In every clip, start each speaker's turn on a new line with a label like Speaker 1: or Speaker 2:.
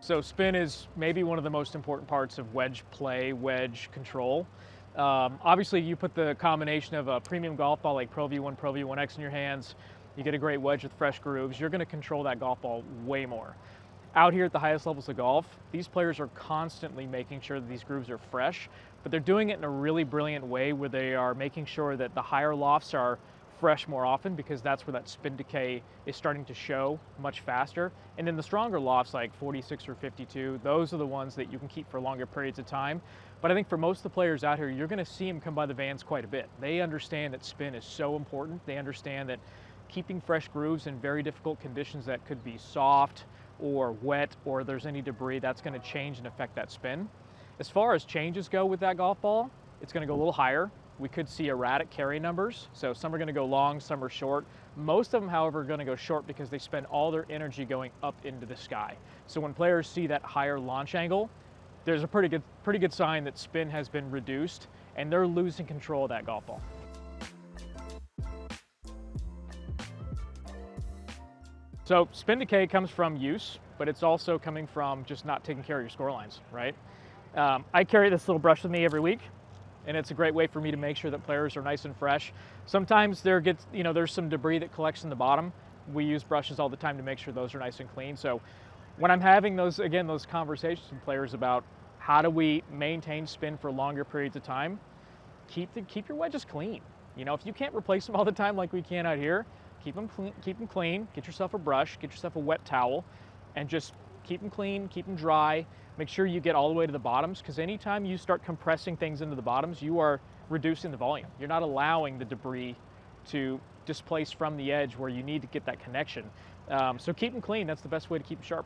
Speaker 1: So spin is maybe one of the most important parts of wedge play, wedge control. Obviously, you put the combination of a premium golf ball like Pro V1, Pro V1X in your hands, you get a great wedge with fresh grooves, you're going to control that golf ball way more. Out here at the highest levels of golf, these players are constantly making sure that these grooves are fresh, but they're doing it in a really brilliant way where they are making sure that the higher lofts are fresh more often, because that's where that spin decay is starting to show much faster. And then the stronger lofts like 46 or 52, those are the ones that you can keep for longer periods of time. But I think for most of the players out here, you're going to see them come by the vans quite a bit. They understand that spin is so important. They understand that keeping fresh grooves in very difficult conditions that could be soft or wet, or there's any debris, that's going to change and affect that spin. As far as changes go with that golf ball, it's going to go a little higher. We could see erratic carry numbers, so some are going to go long, some are short. Most of them, however, are going to go short because they spend all their energy going up into the sky. So when players see that higher launch angle, there's a pretty good sign that spin has been reduced and they're losing control of that golf ball. So spin decay comes from use, but it's also coming from just not taking care of your score lines, right? I carry this little brush with me every week, and it's a great way for me to make sure that players are nice and fresh. Sometimes there's some debris that collects in the bottom. We use brushes all the time to make sure those are nice and clean. So when I'm having those conversations with players about how do we maintain spin for longer periods of time, keep your wedges clean. You know, if you can't replace them all the time like we can out here, keep them clean, get yourself a brush, get yourself a wet towel, and just keep them clean, keep them dry. Make sure you get all the way to the bottoms, because anytime you start compressing things into the bottoms, you are reducing the volume. You're not allowing the debris to displace from the edge where you need to get that connection. So keep them clean. That's the best way to keep them sharp.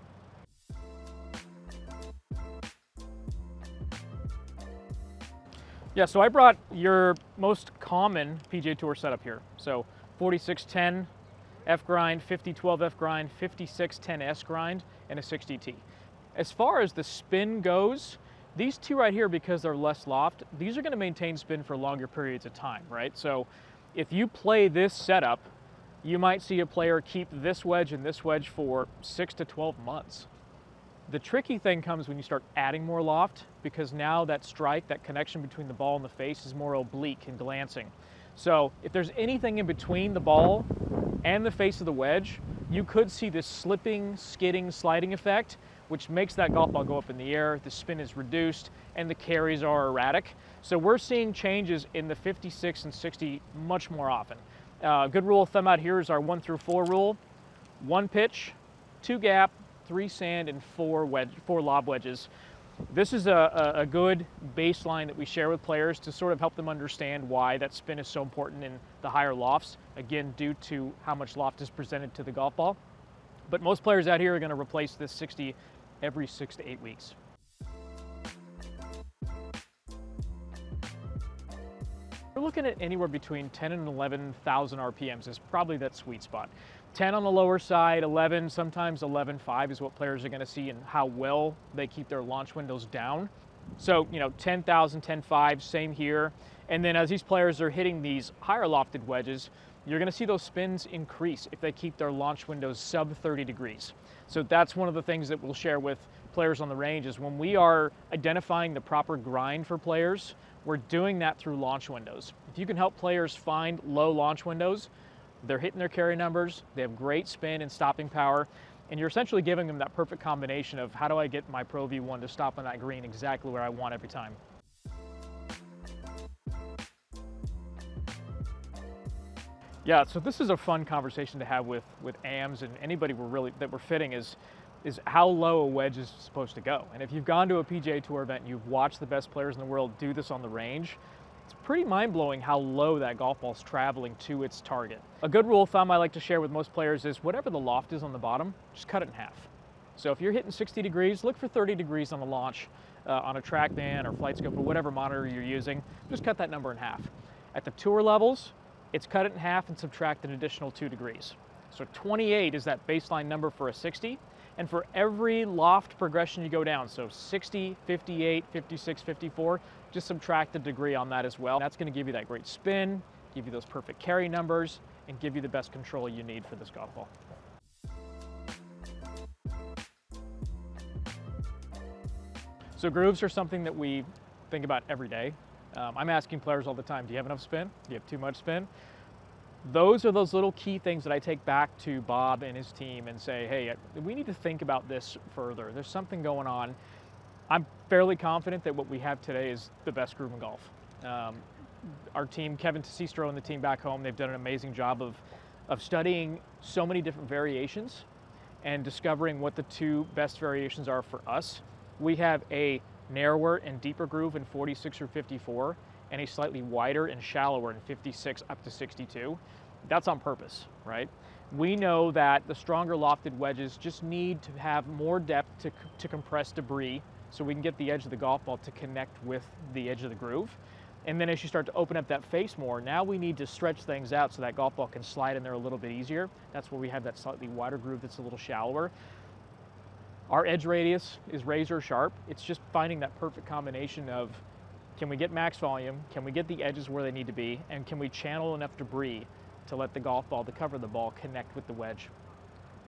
Speaker 1: Yeah, so I brought your most common PGA Tour setup here. So 4610 F grind, 5012 F grind, 5610 S grind, and a 60T. As far as the spin goes, these two right here, because they're less loft, these are going to maintain spin for longer periods of time, right? So if you play this setup, you might see a player keep this wedge and this wedge for 6 to 12 months. The tricky thing comes when you start adding more loft, because now that strike, that connection between the ball and the face is more oblique and glancing. So if there's anything in between the ball and the face of the wedge, you could see this slipping, skidding, sliding effect, which makes that golf ball go up in the air, the spin is reduced, and the carries are erratic. So we're seeing changes in the 56 and 60 much more often. Good rule of thumb out here is our 1 through 4 rule: 1 pitch, 2 gap, 3 sand, and 4 lob wedges. This is a good baseline that we share with players to sort of help them understand why that spin is so important in the higher lofts, again, due to how much loft is presented to the golf ball. But most players out here are going to replace this 60 every 6 to 8 weeks. We're looking at anywhere between 10 and 11,000 RPMs is probably that sweet spot. 10 on the lower side, 11, sometimes 11.5 is what players are going to see and how well they keep their launch windows down. So, 10,000, 10.5, same here. And then as these players are hitting these higher lofted wedges, you're going to see those spins increase if they keep their launch windows sub 30 degrees. So that's one of the things that we'll share with players on the range is when we are identifying the proper grind for players, we're doing that through launch windows. If you can help players find low launch windows, they're hitting their carry numbers, they have great spin and stopping power, and you're essentially giving them that perfect combination of how do I get my Pro V1 to stop on that green exactly where I want every time. Yeah, so this is a fun conversation to have with AMs and anybody that we're fitting is how low a wedge is supposed to go. And if you've gone to a PGA Tour event and you've watched the best players in the world do this on the range, it's pretty mind-blowing how low that golf ball's traveling to its target. A good rule of thumb I like to share with most players is whatever the loft is on the bottom, just cut it in half. So if you're hitting 60 degrees, look for 30 degrees on the launch on a TrackMan or FlightScope or whatever monitor you're using, just cut that number in half. At the tour levels, it's cut it in half and subtract an additional 2 degrees. So 28 is that baseline number for a 60. And for every loft progression you go down, so 60, 58, 56, 54, just subtract a degree on that as well. That's going to give you that great spin, give you those perfect carry numbers, and give you the best control you need for this golf ball. So grooves are something that we think about every day. I'm asking players all the time, do you have enough spin? Do you have too much spin? Those are those little key things that I take back to Bob and his team and say, hey, we need to think about this further. There's something going on. I'm fairly confident that what we have today is the best groove in golf. Our team, Kevin Tassistro and the team back home, they've done an amazing job of studying so many different variations and discovering what the two best variations are for us. We have a narrower and deeper groove in 46 or 54, and a slightly wider and shallower in 56 up to 62. That's on purpose, right? We know that the stronger lofted wedges just need to have more depth to compress debris so we can get the edge of the golf ball to connect with the edge of the groove. And then as you start to open up that face more, now we need to stretch things out so that golf ball can slide in there a little bit easier. That's where we have that slightly wider groove that's a little shallower. Our edge radius is razor sharp. It's just finding that perfect combination of, can we get max volume, can we get the edges where they need to be, and can we channel enough debris to let the golf ball, to cover the ball, connect with the wedge.